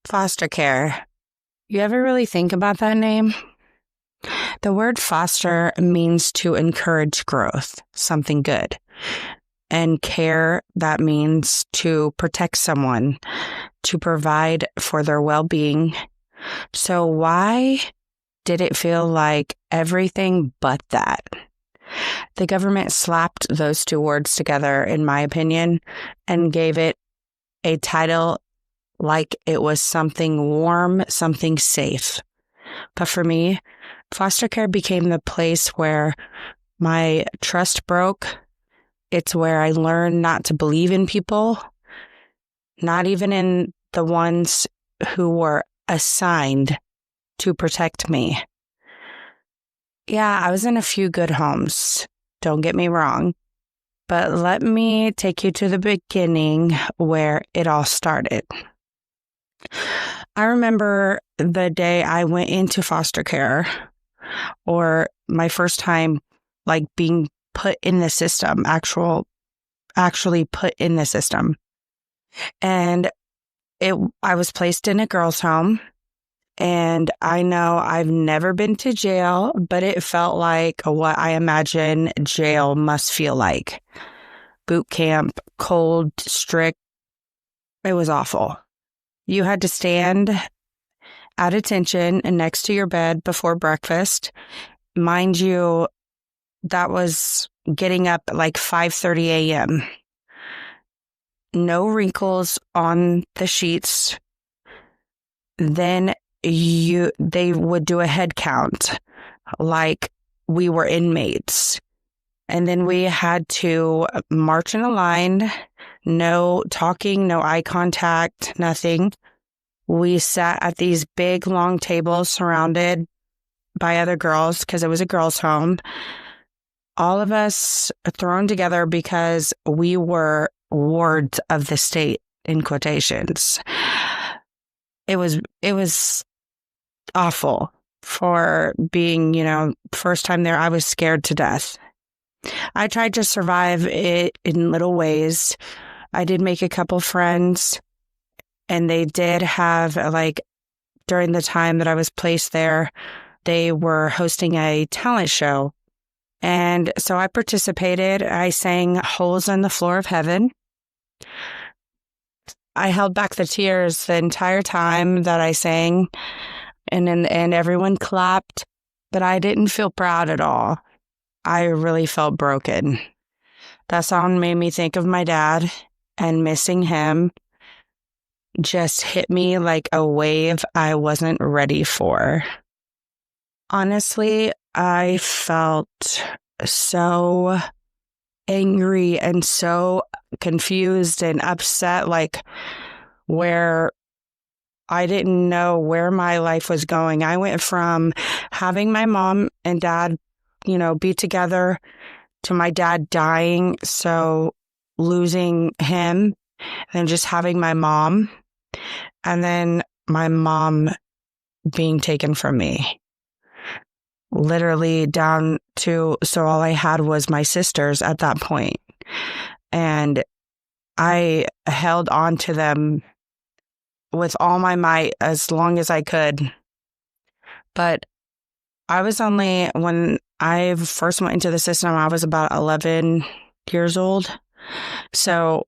Foster care. You ever really think about that name? The word foster means to encourage growth, something good. And care, that means to protect someone, to provide for their well-being. So why did it feel like everything but that? The government slapped those two words together, in my opinion, and gave it a title like it was something warm, something safe. But for me, foster care became the place where my trust broke. It's where I learned not to believe in people, not even in the ones who were assigned to protect me. Yeah, I was in a few good homes, don't get me wrong, but let me take you to the beginning where it all started. I remember the day I went into foster care, or my first time being put in the system, actually put in the system. And I was placed in a girls' home, and I know I've never been to jail, but it felt like what I imagine jail must feel like. Boot camp, cold, strict. It was awful. You had to stand at attention and next to your bed before breakfast. Mind you, that was getting up at 5:30 a.m. No wrinkles on the sheets. Then they would do a head count like we were inmates. And then we had to march in a line, no talking, no eye contact, nothing. We sat at these big, long tables surrounded by other girls because it was a girls' home. All of us thrown together because we were wards of the state, in quotations. It was awful for being, first time there. I was scared to death. I tried to survive it in little ways. I did make a couple friends, and they did have, during the time that I was placed there, they were hosting a talent show. And so I participated. I sang Holes in the Floor of Heaven. I held back the tears the entire time that I sang, and in the end, everyone clapped, but I didn't feel proud at all. I really felt broken. That song made me think of my dad, and missing him just hit me like a wave I wasn't ready for. Honestly, I felt so angry and so confused and upset, where I didn't know where my life was going. I went from having my mom and dad, be together, to my dad dying, so losing him, and just having my mom, and then my mom being taken from me. Literally down to, so all I had was my sisters at that point. And I held on to them with all my might as long as I could. But I was only, when I first went into the system, I was about 11 years old. So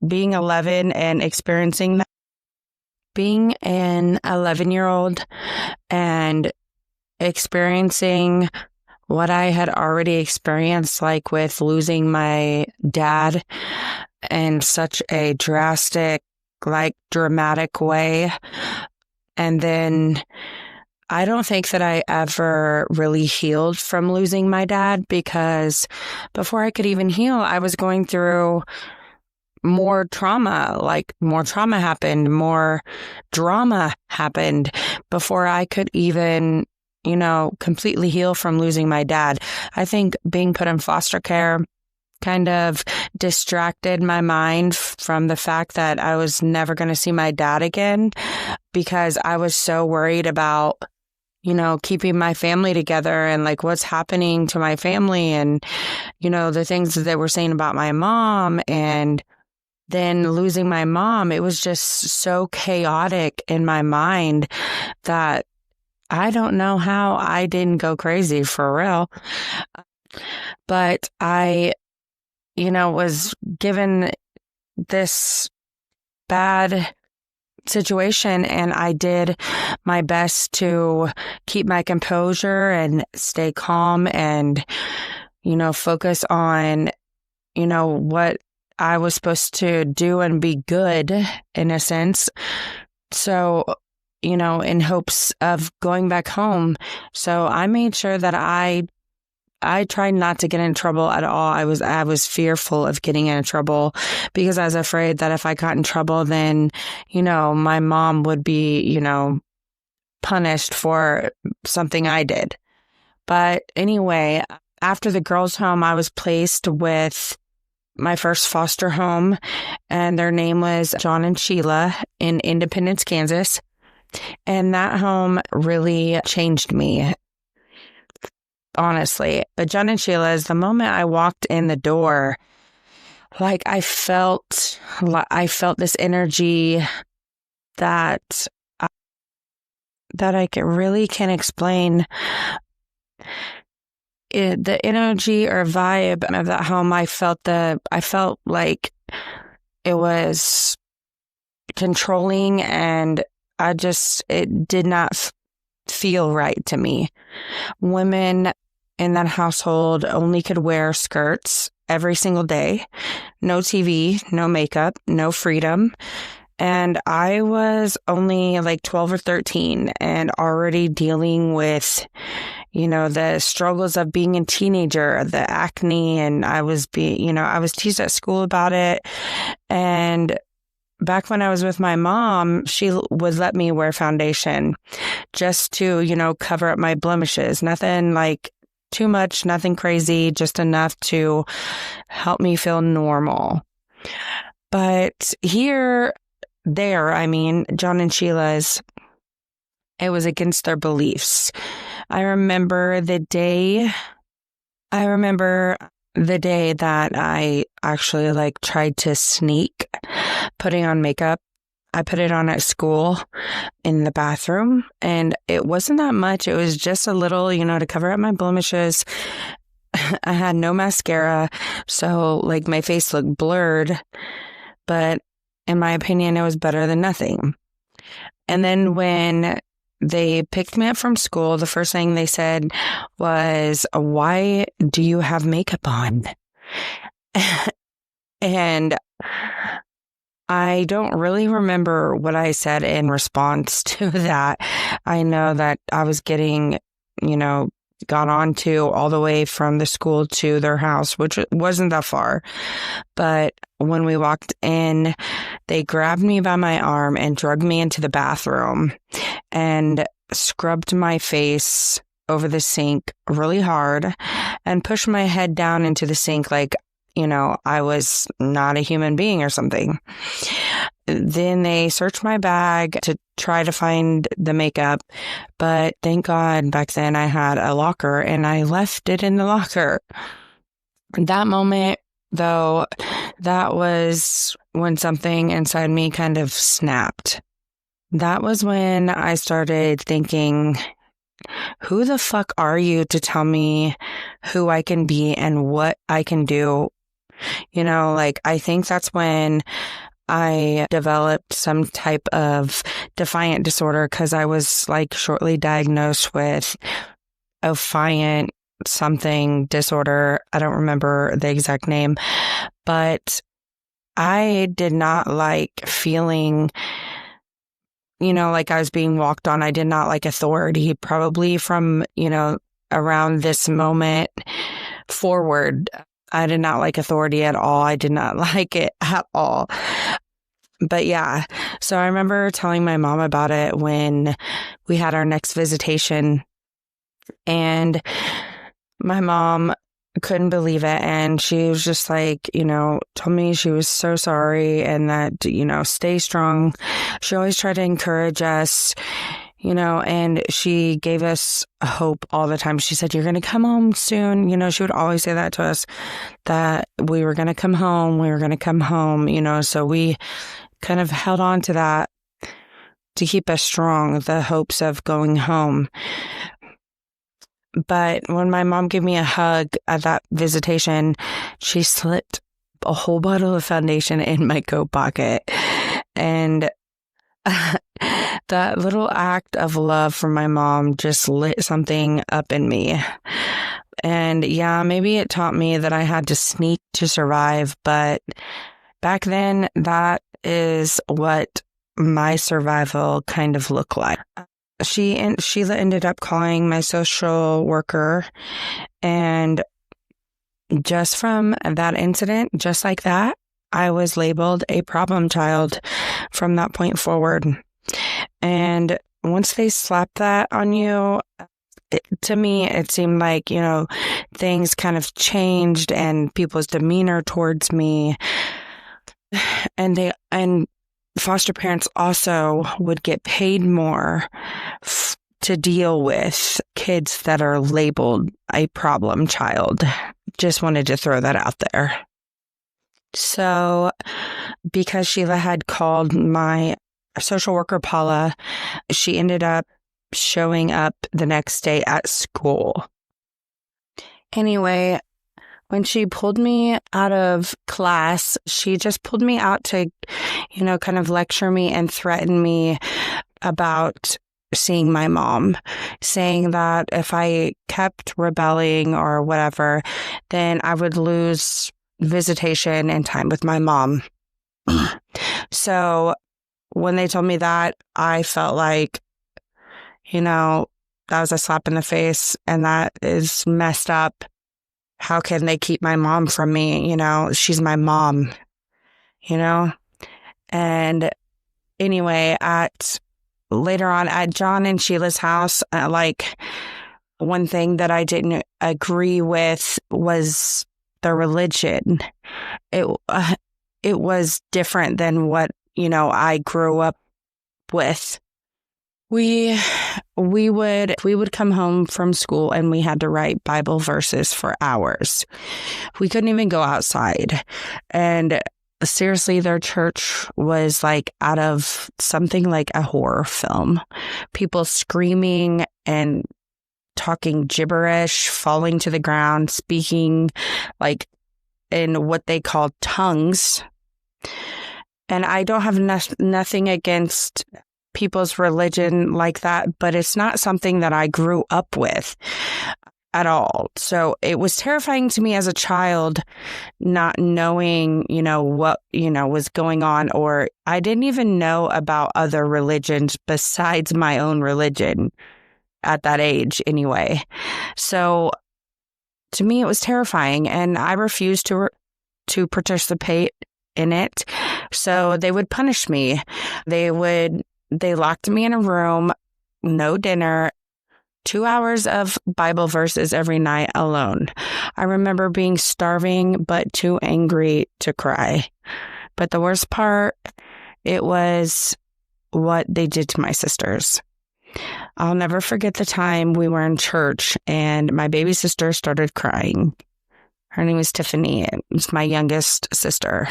being 11 and experiencing that, being an 11-year-old and experiencing what I had already experienced, with losing my dad in such a drastic, dramatic way. And then I don't think that I ever really healed from losing my dad, because before I could even heal, I was going through more trauma. More trauma happened, more drama happened before I could even completely heal from losing my dad. I think being put in foster care kind of distracted my mind from the fact that I was never going to see my dad again, because I was so worried about, keeping my family together and what's happening to my family, and, the things that they were saying about my mom. And then losing my mom, it was just so chaotic in my mind that I don't know how I didn't go crazy for real. But I, was given this bad situation, and I did my best to keep my composure and stay calm and, focus on, what I was supposed to do and be good in a sense. So, in hopes of going back home. So I made sure that I tried not to get in trouble at all. I was fearful of getting in trouble because I was afraid that if I got in trouble, then, my mom would be, punished for something I did. But anyway, after the girls' home, I was placed with my first foster home, and their name was John and Sheila in Independence, Kansas. And that home really changed me, honestly. But John and Sheila's, the moment I walked in the door, like I felt this energy that I really can't explain. The energy or vibe of that home, I felt like it was controlling, and it did not feel right to me. Women in that household only could wear skirts every single day. No TV, no makeup, no freedom. And I was only like 12 or 13 and already dealing with, the struggles of being a teenager, the acne, and I was teased at school about it. And back when I was with my mom, she would let me wear foundation just to, cover up my blemishes. Nothing like too much, nothing crazy, just enough to help me feel normal. But John and Sheila's, it was against their beliefs. I remember the day that I actually tried to sneak putting on makeup. I put it on at school in the bathroom, and it wasn't that much. It was just a little, to cover up my blemishes. I had no mascara, so my face looked blurred, but in my opinion, it was better than nothing. And then when they picked me up from school, the first thing they said was, "Why do you have makeup on?" And I don't really remember what I said in response to that. I know that I was getting, got on to all the way from the school to their house, which wasn't that far. But when we walked in, they grabbed me by my arm and dragged me into the bathroom and scrubbed my face over the sink really hard and pushed my head down into the sink like, I was not a human being or something. Then they searched my bag to try to find the makeup, but thank God back then I had a locker and I left it in the locker. That moment, though, that was when something inside me kind of snapped. That was when I started thinking, who the fuck are you to tell me who I can be and what I can do? I think that's when I developed some type of defiant disorder, because I was shortly diagnosed with defiant something disorder. I don't remember the exact name, but I did not like feeling, like I was being walked on. I did not like authority, probably from, around this moment forward. I did not like authority at all. I did not like it at all. But yeah, so I remember telling my mom about it when we had our next visitation, and my mom couldn't believe it. And she was just told me she was so sorry and that, stay strong. She always tried to encourage us, and she gave us hope all the time. She said, "You're going to come home soon." She would always say that to us, that we were going to come home. We were going to come home, so we kind of held on to that to keep us strong, the hopes of going home. But when my mom gave me a hug at that visitation, she slipped a whole bottle of foundation in my coat pocket. And that little act of love from my mom just lit something up in me. And yeah, maybe it taught me that I had to sneak to survive. But back then, that is what my survival kind of looked like. Sheila ended up calling my social worker, and just from that incident, just like that, I was labeled a problem child from that point forward. And once they slapped that on you, to me, it seemed like, things kind of changed, and people's demeanor towards me, and foster parents also would get paid more to deal with kids that are labeled a problem child. Just wanted to throw that out there. So because Sheila had called my social worker, Paula, she ended up showing up the next day at school. Anyway, when she pulled me out of class, she just pulled me out to, kind of lecture me and threaten me about seeing my mom, saying that if I kept rebelling or whatever, then I would lose visitation and time with my mom. So when they told me that, I felt like, that was a slap in the face, and that is messed up. How can they keep my mom from me? She's my mom, And anyway, later on at John and Sheila's house, one thing that I didn't agree with was the religion. It was different than what, I grew up with. We would come home from school and we had to write Bible verses for hours. We couldn't even go outside. And seriously, their church was out of something like a horror film. People screaming and talking gibberish, falling to the ground, speaking in what they called tongues. And I don't have nothing against people's religion like that, but it's not something that I grew up with at all. So it was terrifying to me as a child, not knowing, what, was going on, or I didn't even know about other religions besides my own religion at that age anyway. So to me, it was terrifying, and I refused to participate in it. So they would punish me. They locked me in a room, no dinner, 2 hours of Bible verses every night alone. I remember being starving, but too angry to cry. But the worst part, it was what they did to my sisters. I'll never forget the time we were in church and my baby sister started crying. Her name was Tiffany. It was my youngest sister.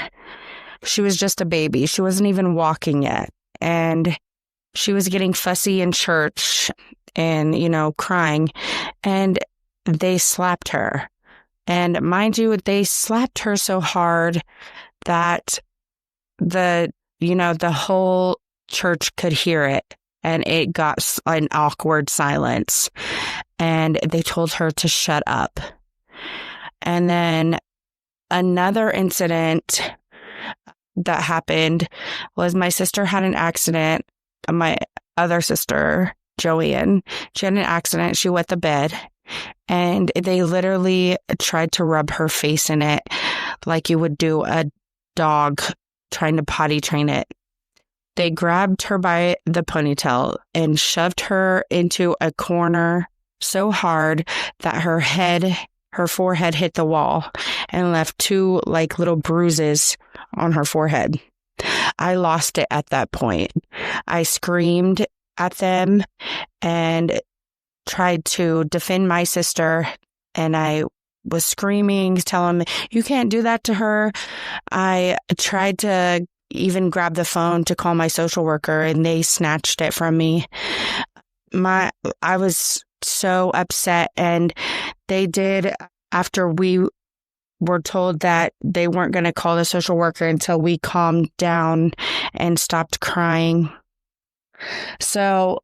She was just a baby. She wasn't even walking yet. And she was getting fussy in church and, crying. And they slapped her. And mind you, they slapped her so hard that the whole church could hear it. And it got an awkward silence. And they told her to shut up. And then another incident that happened was my sister had an accident. My other sister, Joanne, she had an accident. She wet the bed. And they literally tried to rub her face in it like you would do a dog trying to potty train it. They grabbed her by the ponytail and shoved her into a corner so hard that her forehead hit the wall and left 2 little bruises on her forehead. I lost it at that point. I screamed at them and tried to defend my sister. And I was screaming, telling them, you can't do that to her. I tried to even grab the phone to call my social worker, and they snatched it from me. I was so upset, and they did, after we were told that they weren't going to call the social worker until we calmed down and stopped crying. So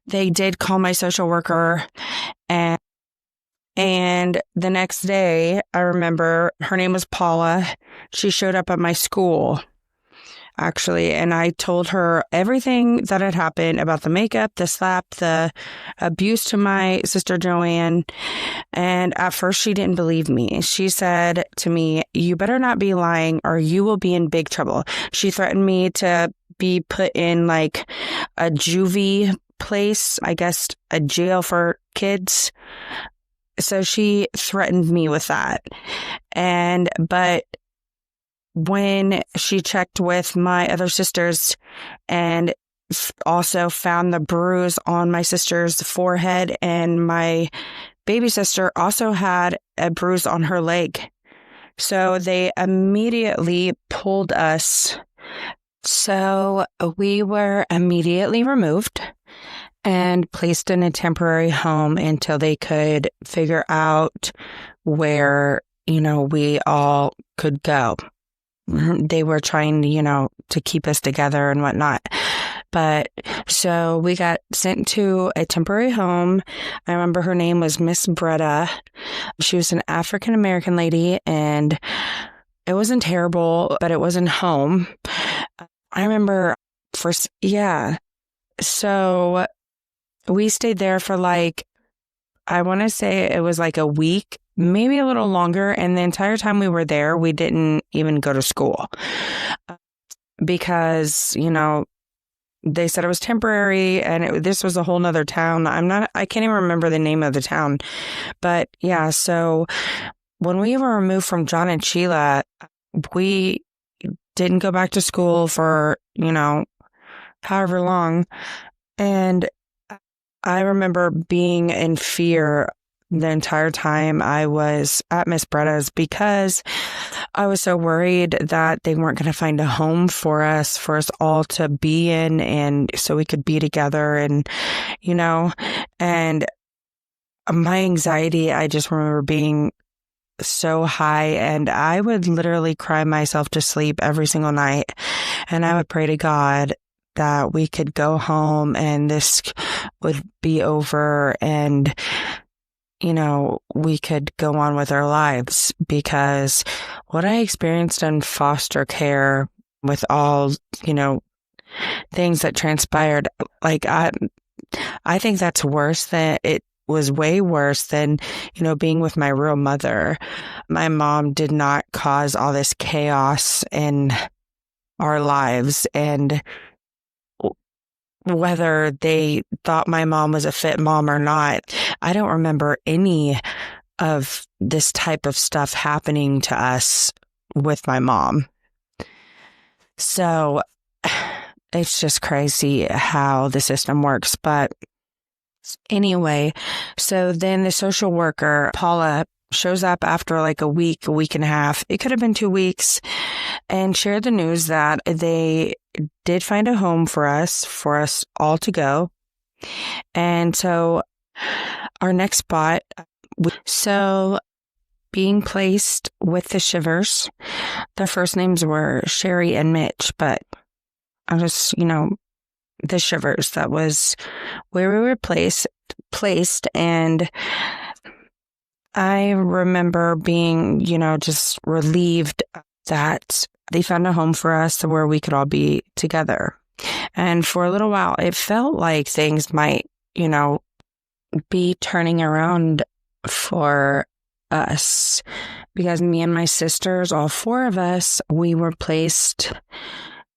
they did call my social worker, and the next day, I remember her name was Paula. She showed up at my school, actually, and I told her everything that had happened about the makeup, the slap, the abuse to my sister Joanne. And at first, she didn't believe me. She said to me, you better not be lying or you will be in big trouble. She threatened me to be put in like a juvie place, I guess a jail for kids. So she threatened me with that. But when she checked with my other sisters and also found the bruise on my sister's forehead, and my baby sister also had a bruise on her leg. So they immediately pulled us. So we were immediately removed and placed in a temporary home until they could figure out where, we all could go. They were trying, to keep us together and whatnot. But so we got sent to a temporary home. I remember her name was Miss Bretta. She was an African American lady, and it wasn't terrible, but it wasn't home. I remember first, yeah. So we stayed there for I want to say it was like a week, maybe a little longer. And the entire time we were there, we didn't even go to school because, they said it was temporary, and this was a whole nother town. I can't even remember the name of the town, but yeah. So when we were removed from John and Sheila, we didn't go back to school for, however long. And I remember being in fear the entire time I was at Miss Bretta's, because I was so worried that they weren't going to find a home for us all to be in, and so we could be together, and, and my anxiety, I just remember being so high, and I would literally cry myself to sleep every single night. And I would pray to God that we could go home and this would be over, and, we could go on with our lives. Because what I experienced in foster care with all, things that transpired, I think that's worse than it was way worse than, being with my real mother. My mom did not cause all this chaos in our lives, and whether they thought my mom was a fit mom or not, I don't remember any of this type of stuff happening to us with my mom. So it's just crazy how the system works. But anyway, so then the social worker, Paula, shows up after a week and a half. It could have been 2 weeks, and shared the news that they did find a home for us all to go. And so our next spot, so being placed with the Shivers, their first names were Sherry and Mitch, but I just, the Shivers, that was where we were placed. And I remember being, just relieved that they found a home for us where we could all be together. And for a little while, it felt like things might, be turning around for us, because me and my sisters, all four of us, we were placed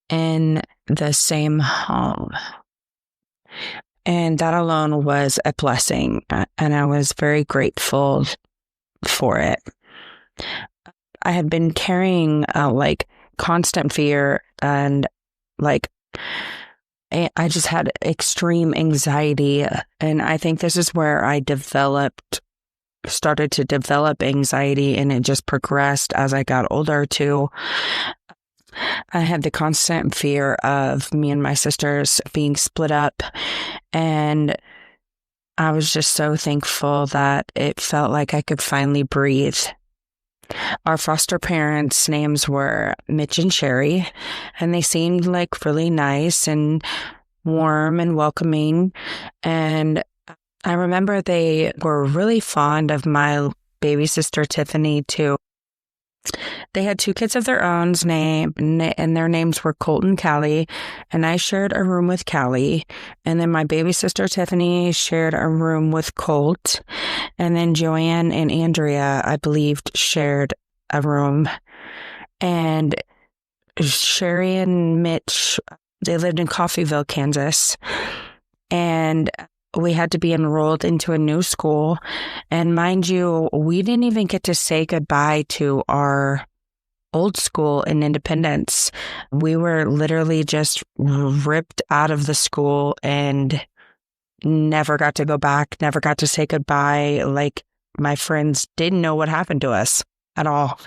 in the same home. And that alone was a blessing. And I was very grateful for it. I had been carrying constant fear and I just had extreme anxiety. And I think this is where I started to develop anxiety, and it just progressed as I got older too. I had the constant fear of me and my sisters being split up, and I was just so thankful that it felt like I could finally breathe. Our foster parents' names were Mitch and Sherry, and they seemed like really nice and warm and welcoming. And I remember they were really fond of my baby sister, Tiffany, too. They had 2 kids of their own, and their names were Colt and Callie, and I shared a room with Callie, and then my baby sister, Tiffany, shared a room with Colt, and then Joanne and Andrea, I believed, shared a room, and Sherry and Mitch, they lived in Coffeyville, Kansas, and we had to be enrolled into a new school. And mind you, we didn't even get to say goodbye to our old school in Independence. We were literally just ripped out of the school and never got to go back, never got to say goodbye. Like, my friends didn't know what happened to us at all.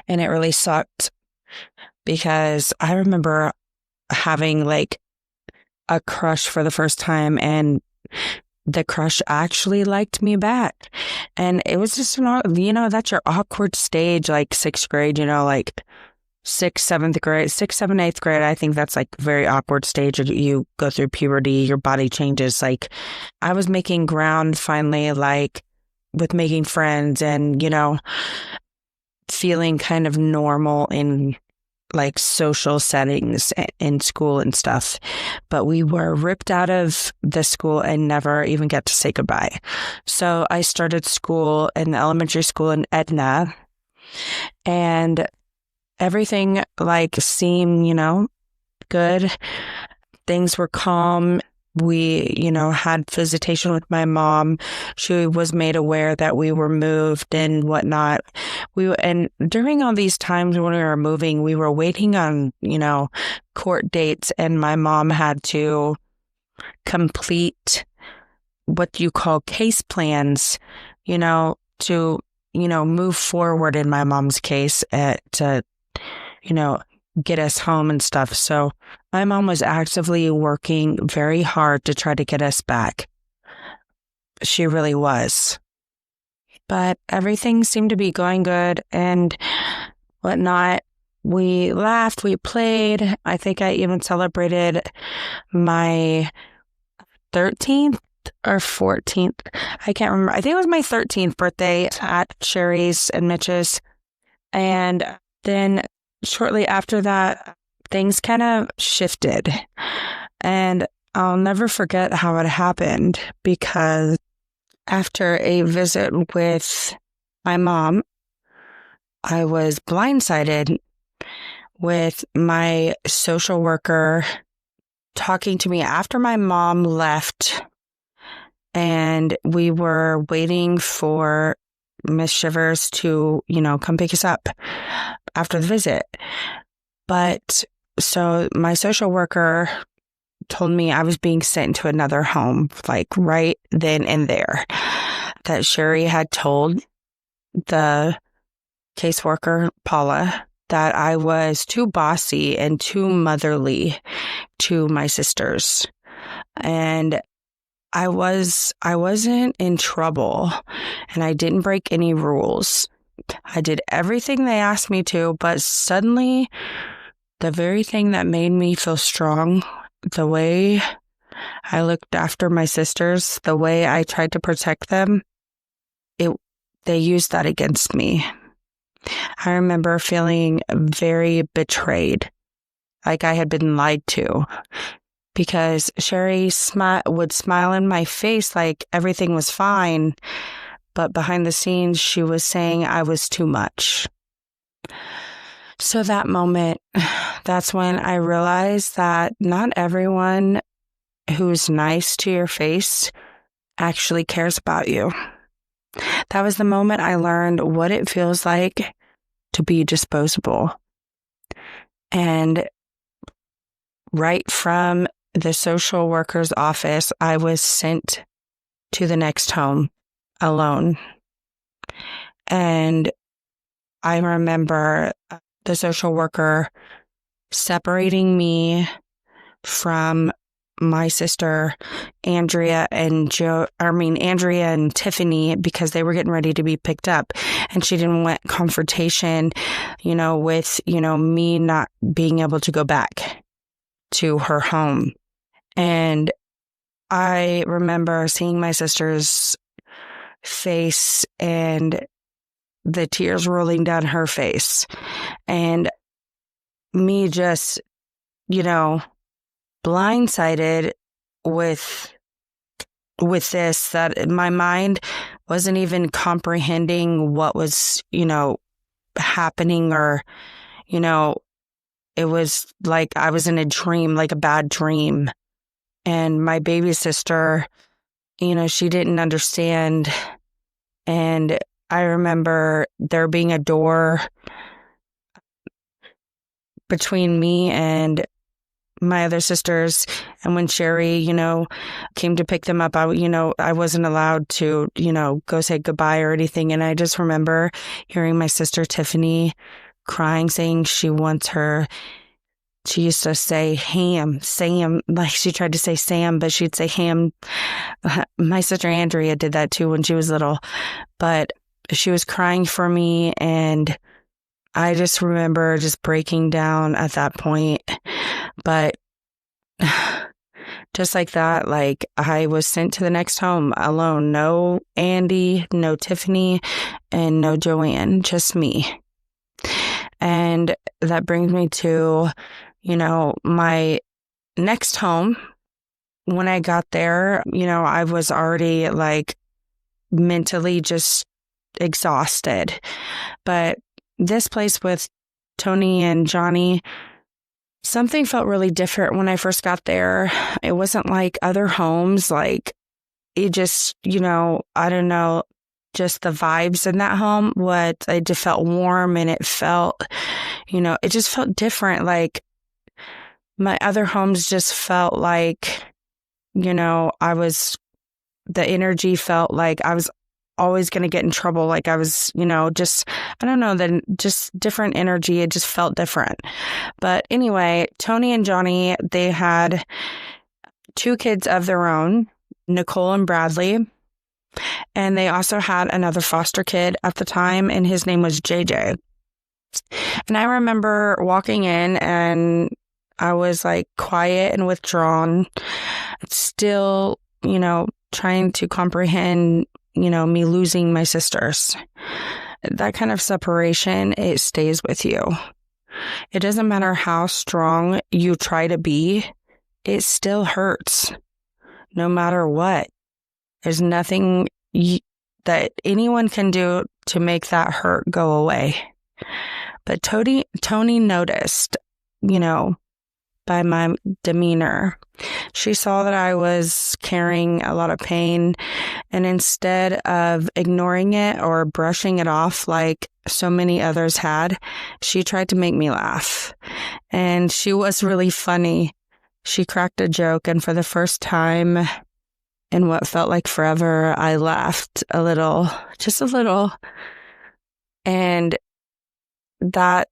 And it really sucked, because I remember having like a crush for the first time, and the crush actually liked me back. And it was just, that's your awkward stage, like 6th grade, like 6th, 7th grade, 6th, 7th, 8th grade. I think that's like very awkward stage. You go through puberty, your body changes. Like, I was making ground finally, like with making friends and, feeling kind of normal in like social settings in school and stuff. But we were ripped out of the school and never even get to say goodbye. So I started school in the elementary school in Edna, and everything like seemed, good. Things were calm. We, had visitation with my mom. She was made aware that we were moved and whatnot. And during all these times when we were moving, we were waiting on, court dates, and my mom had to complete what you call case plans, to, move forward in my mom's case to, get us home and stuff. So my mom was actively working very hard to try to get us back. She really was. But everything seemed to be going good and whatnot. We laughed, we played. I think I even celebrated my 13th or 14th. I can't remember. I think it was my 13th birthday at Sherry's and Mitch's. And then shortly after that, things kind of shifted. And I'll never forget how it happened, because after a visit with my mom, I was blindsided with my social worker talking to me after my mom left, and we were waiting for Miss Shivers to, come pick us up after the visit. But so my social worker told me I was being sent to another home, like right then and there, that Sherry had told the caseworker, Paula, that I was too bossy and too motherly to my sisters. And I wasn't in trouble, and I didn't break any rules. I did everything they asked me to, but suddenly the very thing that made me feel strong, the way I looked after my sisters, the way I tried to protect them, they used that against me. I remember feeling very betrayed, like I had been lied to, because Sherry would smile in my face like everything was fine, but behind the scenes, she was saying I was too much. So that moment, that's when I realized that not everyone who's nice to your face actually cares about you. That was the moment I learned what it feels like to be disposable. And right from the social worker's office, I was sent to the next home alone. And I remember the social worker separating me from my sister Andrea and Tiffany, because they were getting ready to be picked up, and she didn't want confrontation, with, me not being able to go back to her home. And I remember seeing my sister's face and the tears rolling down her face, and me just, blindsided with this, that my mind wasn't even comprehending what was, happening, or, it was like I was in a dream, like a bad dream. And my baby sister, she didn't understand. And I remember there being a door between me and my other sisters. And when Sherry, came to pick them up, I wasn't allowed to, go say goodbye or anything. And I just remember hearing my sister Tiffany crying, saying she wants her. She used to say Sam, like she tried to say Sam, but she'd say ham. My sister Andrea did that too when she was little, but she was crying for me. And I just remember just breaking down at that point. But just like that, like I was sent to the next home alone. No Andy, no Tiffany, and no Joanne, just me. And that brings me to, my next home. When I got there, I was already like mentally just exhausted. But this place with Tony and Johnny, something felt really different when I first got there. It wasn't like other homes. Like it just, I don't know, just the vibes in that home. It just felt warm, and it felt, it just felt different. Like my other homes just felt like, the energy felt like I was always going to get in trouble. Like I was, just, I don't know, then just different energy. It just felt different. But anyway, Tony and Johnny, they had 2 kids of their own, Nicole and Bradley. And they also had another foster kid at the time, and his name was JJ. And I remember walking in, and I was like quiet and withdrawn, still, trying to comprehend, me losing my sisters. That kind of separation, it stays with you. It doesn't matter how strong you try to be, it still hurts, no matter what. There's nothing that anyone can do to make that hurt go away. But Tony noticed, by my demeanor. She saw that I was carrying a lot of pain, and instead of ignoring it or brushing it off like so many others had, she tried to make me laugh. And she was really funny. She cracked a joke, and for the first time in what felt like forever, I laughed a little, just a little. And that,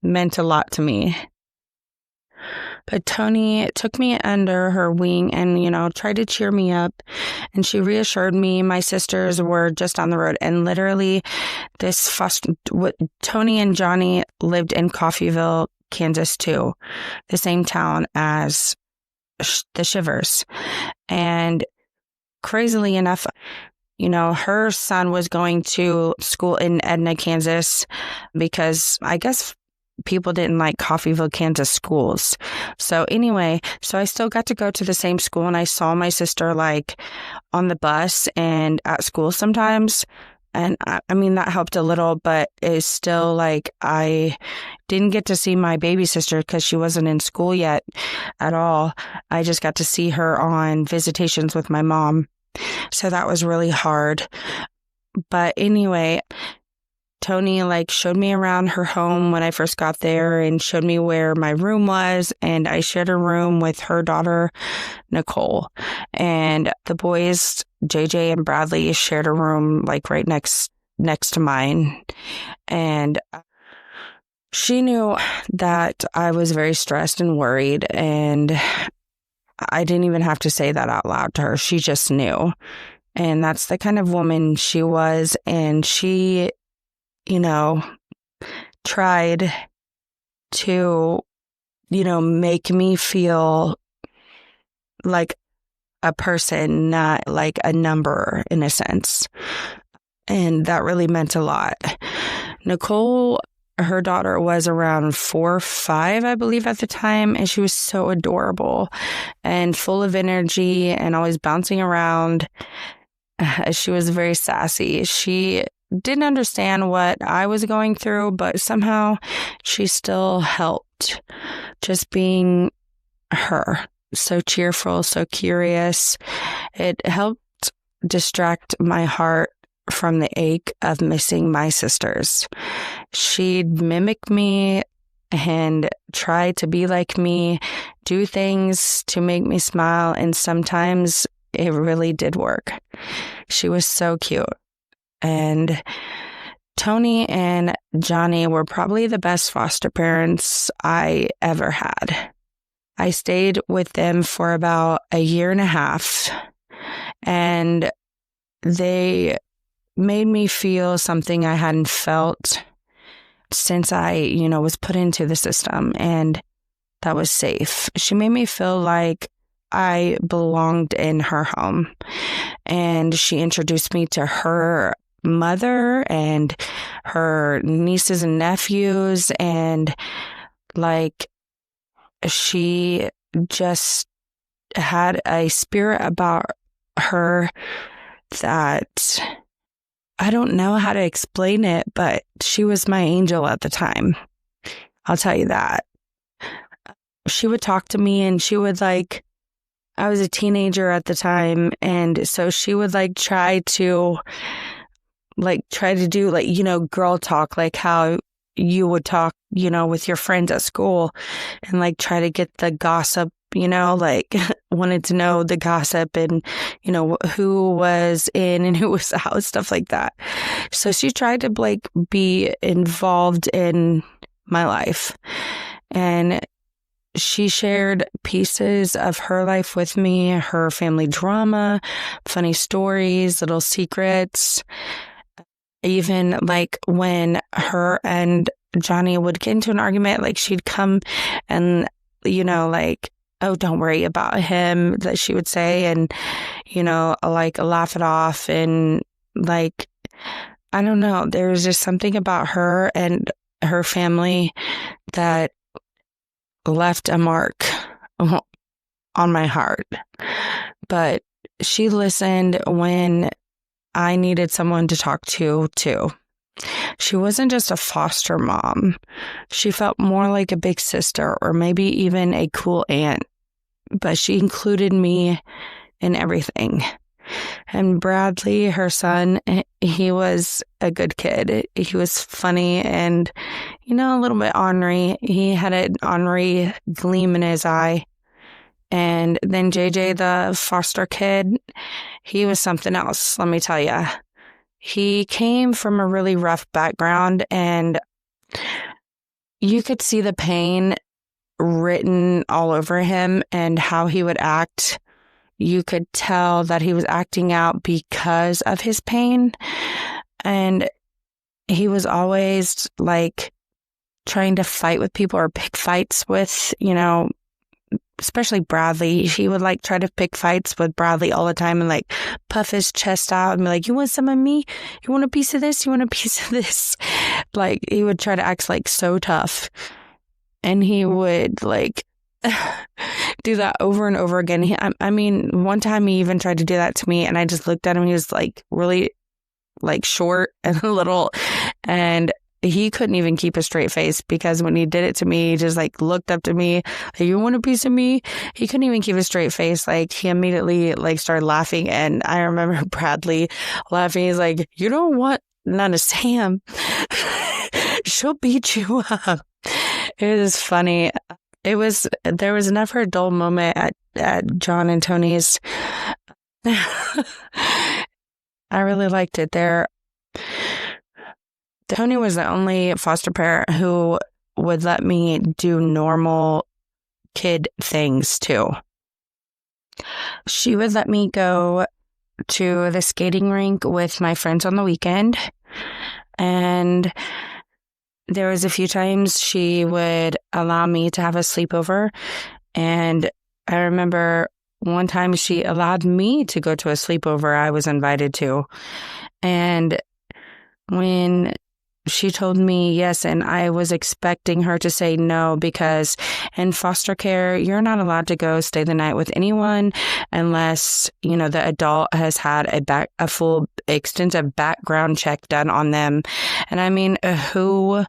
meant a lot to me. But Tony took me under her wing and, tried to cheer me up. And she reassured me my sisters were just on the road. And literally, Tony and Johnny lived in Coffeyville, Kansas, too, the same town as the Shivers. And crazily enough, her son was going to school in Edna, Kansas, because I guess people didn't like Coffeyville, Kansas schools. So anyway, I still got to go to the same school, and I saw my sister like on the bus and at school sometimes. And I mean, that helped a little, but it's still like I didn't get to see my baby sister because she wasn't in school yet at all. I just got to see her on visitations with my mom. So that was really hard. But anyway, Tony like showed me around her home when I first got there and showed me where my room was. And I shared a room with her daughter, Nicole. And the boys, JJ and Bradley, shared a room like right next to mine. And she knew that I was very stressed and worried. And I didn't even have to say that out loud to her. She just knew. And that's the kind of woman she was. And she, tried to, make me feel like a person, not like a number in a sense. And that really meant a lot. Nicole, her daughter, was around 4 or 5, I believe, at the time. And she was so adorable and full of energy and always bouncing around. She was very sassy. She didn't understand what I was going through, but somehow she still helped, just being her. So cheerful, so curious. It helped distract my heart from the ache of missing my sisters. She'd mimic me and try to be like me, do things to make me smile, and sometimes it really did work. She was so cute. And Tony and Johnny were probably the best foster parents I ever had. I stayed with them for about 1.5 years, and they made me feel something I hadn't felt since I, was put into the system, and that was safe. She made me feel like I belonged in her home, and she introduced me to her mother and her nieces and nephews, and like she just had a spirit about her that I don't know how to explain it, but she was my angel at the time. I'll tell you that. She would talk to me, and she would I was a teenager at the time, and so she would try to do girl talk, like how you would talk, with your friends at school, and try to get the gossip, wanted to know the gossip and, who was in and who was out, stuff like that. So she tried to be involved in my life, and she shared pieces of her life with me, her family drama, funny stories, little secrets. Even when her and Johnny would get into an argument, she'd come and, oh, don't worry about him, that she would say, and, laugh it off. And I don't know, there was just something about her and her family that left a mark on my heart. But she listened when I needed someone to talk to, too. She wasn't just a foster mom. She felt more like a big sister, or maybe even a cool aunt. But she included me in everything. And Bradley, her son, he was a good kid. He was funny and, a little bit ornery. He had an ornery gleam in his eye. And then JJ, the foster kid, he was something else, let me tell you. He came from a really rough background, and you could see the pain written all over him and how he would act. You could tell that he was acting out because of his pain. And he was always trying to fight with people or pick fights with, especially Bradley. He would try to pick fights with Bradley all the time and puff his chest out and be like, you want some of me? You want a piece of this? You want a piece of this? He would try to act so tough. And he would do that over and over again. One time he even tried to do that to me, and I just looked at him. He was really short and little, and he couldn't even keep a straight face, because when he did it to me, he just looked up to me, you want a piece of me? He couldn't even keep a straight face. He immediately started laughing, and I remember Bradley laughing. He's like, you don't want none of Sam. she'll beat you up. It was funny. There was never a dull moment at John and Tony's. I really liked it there. Tony was the only foster parent who would let me do normal kid things too. She would let me go to the skating rink with my friends on the weekend. And there was a few times she would allow me to have a sleepover. And I remember one time she allowed me to go to a sleepover I was invited to. And when she told me yes, and I was expecting her to say no, because in foster care, you're not allowed to go stay the night with anyone unless, the adult has had a full extensive background check done on them. And I mean, who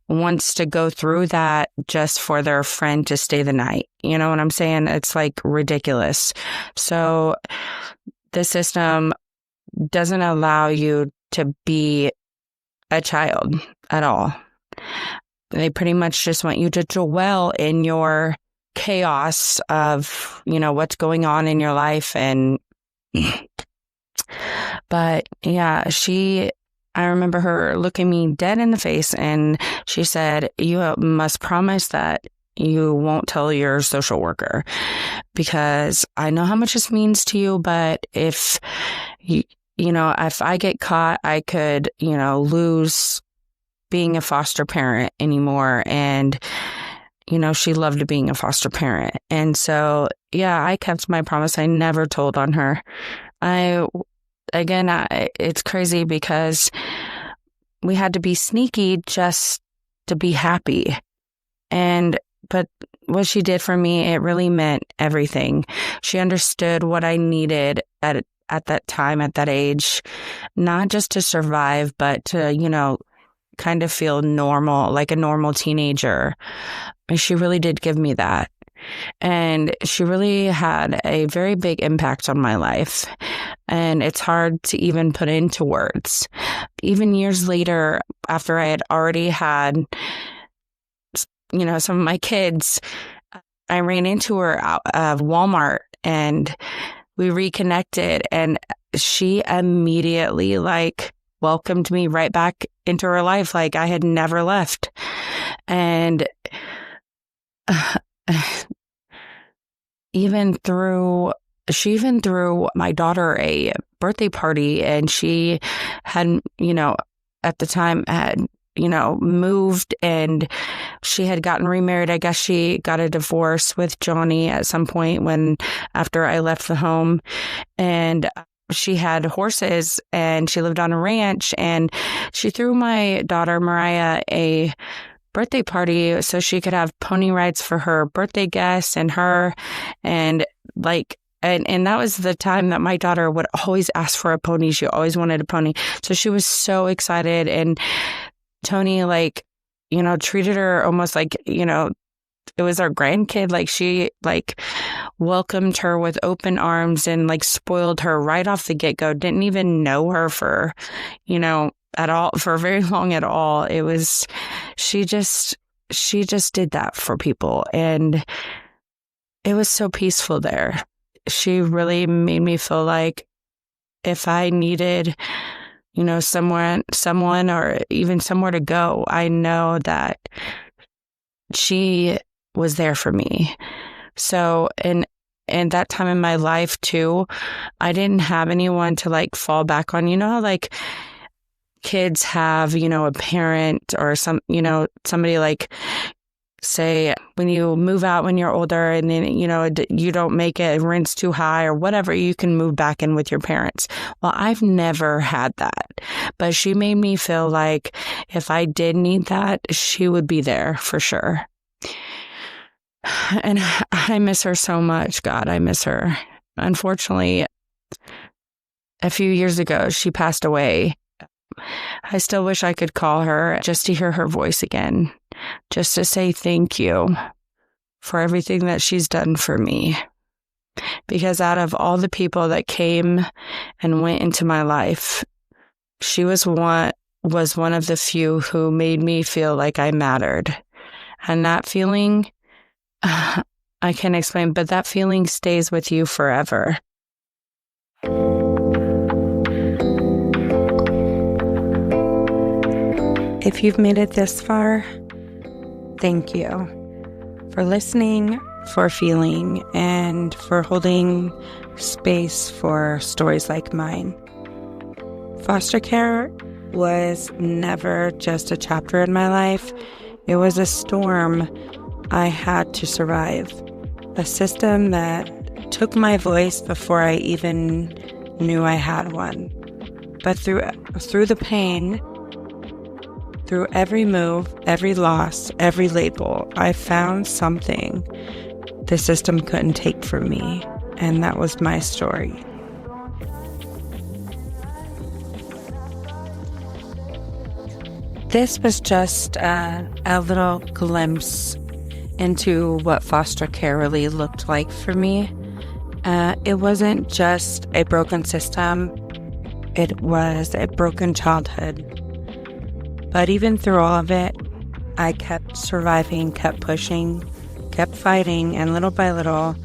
wants to go through that just for their friend to stay the night? You know what I'm saying? It's like ridiculous. So the system doesn't allow you to be a child at all. They pretty much just want you to dwell in your chaos of, what's going on in your life. And, but yeah, I remember her looking me dead in the face and she said, "You must promise that you won't tell your social worker, because I know how much this means to you, but if if I get caught, I could, lose being a foster parent anymore." And, she loved being a foster parent. And so, yeah, I kept my promise. I never told on her. It's crazy because we had to be sneaky just to be happy. But what she did for me, it really meant everything. She understood what I needed at that time, at that age, not just to survive, but to, kind of feel normal, like a normal teenager. And she really did give me that. And she really had a very big impact on my life. And it's hard to even put into words. Even years later, after I had already had, some of my kids, I ran into her out of Walmart and we reconnected, and she immediately welcomed me right back into her life like I had never left. And she even threw my daughter a birthday party, and she had, at the time had, moved, and she had gotten remarried. I guess she got a divorce with Johnny at some point after I left the home, and she had horses and she lived on a ranch, and she threw my daughter Mariah a birthday party so she could have pony rides for her birthday guests and her, and and that was the time that my daughter would always ask for a pony. She always wanted a pony. So she was so excited, and Tony treated her almost like, it was our grandkid. She welcomed her with open arms and spoiled her right off the get-go. Didn't even know her for, at all, for very long at all. It was, she just did that for people. And it was so peaceful there. She really made me feel like if I needed, someone or even somewhere to go, I know that she was there for me. So, and that time in my life too, I didn't have anyone to fall back on. How kids have, a parent or somebody say when you move out when you're older and then, you don't make it, rent's too high or whatever, you can move back in with your parents. Well, I've never had that, but she made me feel like if I did need that, she would be there for sure. And I miss her so much. God, I miss her. Unfortunately, a few years ago, she passed away. I still wish I could call her just to hear her voice again, just to say thank you for everything that she's done for me. Because out of all the people that came and went into my life, she was one was one of the few who made me feel like I mattered. And that feeling, I can't explain, but that feeling stays with you forever. If you've made it this far, thank you for listening, for feeling, and for holding space for stories like mine. Foster care was never just a chapter in my life. It was a storm I had to survive. A system that took my voice before I even knew I had one. But through the pain, through every move, every loss, every label, I found something the system couldn't take from me, and that was my story. This was just a little glimpse into what foster care really looked like for me. It wasn't just a broken system, it was a broken childhood. But even through all of it, I kept surviving, kept pushing, kept fighting, and little by little,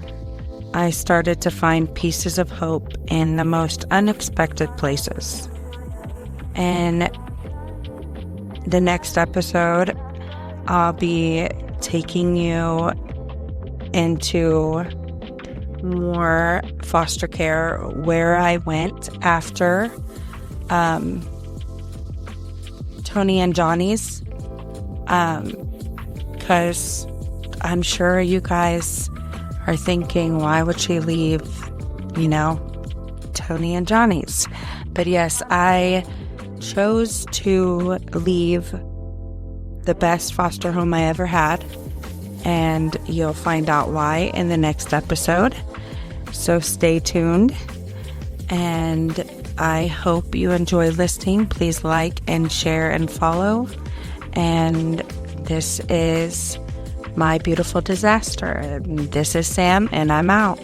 I started to find pieces of hope in the most unexpected places. And the next episode, I'll be taking you into more foster care, where I went after Tony and Johnny's, because I'm sure you guys are thinking, why would she leave, Tony and Johnny's? But yes, I chose to leave the best foster home I ever had, and you'll find out why in the next episode. So stay tuned, and I hope you enjoy listening. Please like and share and follow. And this is My Beautiful Disaster. This is Sam, and I'm out.